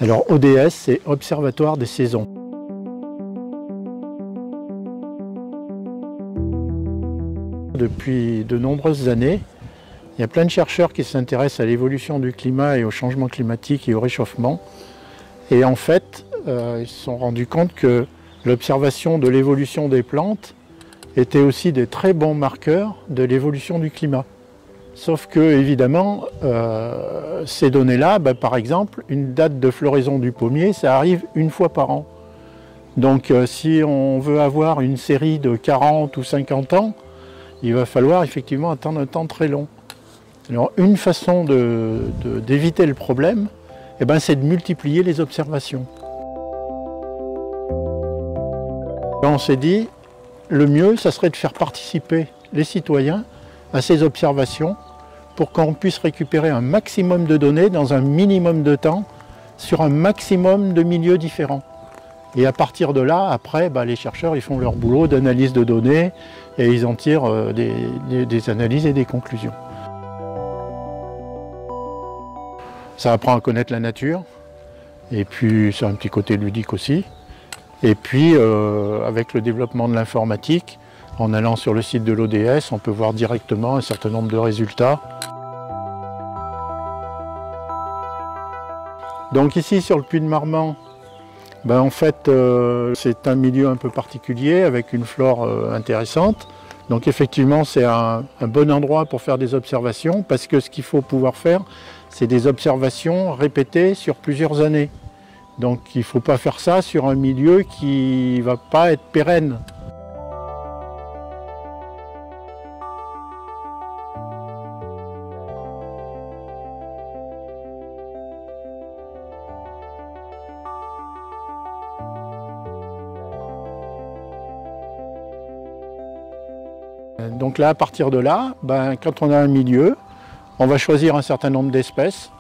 Alors ODS, c'est Observatoire des saisons. Depuis de nombreuses années, il y a plein de chercheurs qui s'intéressent à l'évolution du climat et au changement climatique et au réchauffement. Et en fait, ils se sont rendus compte que l'observation de l'évolution des plantes était aussi des très bons marqueurs de l'évolution du climat. Sauf que, évidemment, ces données-là, par exemple, une date de floraison du pommier, ça arrive une fois par an. Donc si on veut avoir une série de 40 ou 50 ans, il va falloir effectivement attendre un temps très long. Alors une façon d'éviter le problème, c'est de multiplier les observations. On s'est dit, le mieux, ça serait de faire participer les citoyens à ces observations pour qu'on puisse récupérer un maximum de données dans un minimum de temps sur un maximum de milieux différents. Et à partir de là, après, les chercheurs ils font leur boulot d'analyse de données et ils en tirent des analyses et des conclusions. Ça apprend à connaître la nature, et puis c'est un petit côté ludique aussi. Et puis avec le développement de l'informatique, en allant sur le site de l'ODS, on peut voir directement un certain nombre de résultats. Donc ici sur le Puy de Marmant, en fait c'est un milieu un peu particulier avec une flore intéressante. Donc effectivement c'est un bon endroit pour faire des observations parce que ce qu'il faut pouvoir faire, c'est des observations répétées sur plusieurs années. Donc il ne faut pas faire ça sur un milieu qui ne va pas être pérenne. Donc là, à partir de là, quand on a un milieu, on va choisir un certain nombre d'espèces.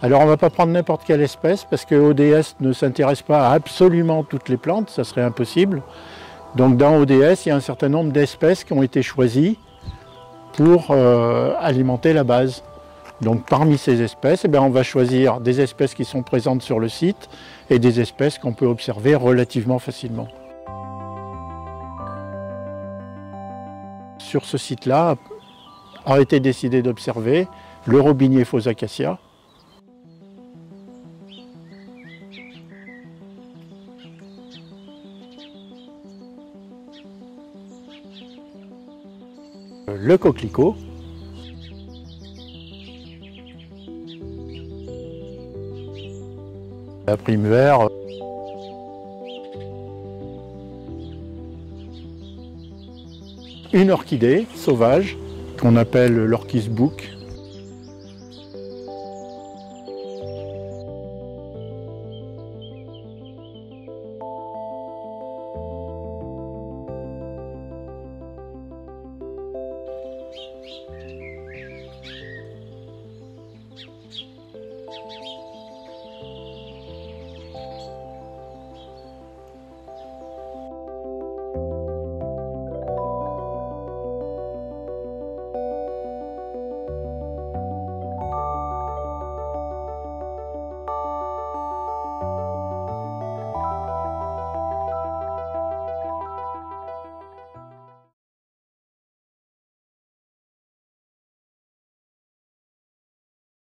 Alors on ne va pas prendre n'importe quelle espèce parce que ODS ne s'intéresse pas à absolument toutes les plantes, ça serait impossible. Donc dans ODS, il y a un certain nombre d'espèces qui ont été choisies pour alimenter la base. Donc parmi ces espèces, on va choisir des espèces qui sont présentes sur le site et des espèces qu'on peut observer relativement facilement. Sur ce site-là, a été décidé d'observer le robinier faux acacia, le coquelicot, la primevère, une orchidée sauvage qu'on appelle l'orchis bouc.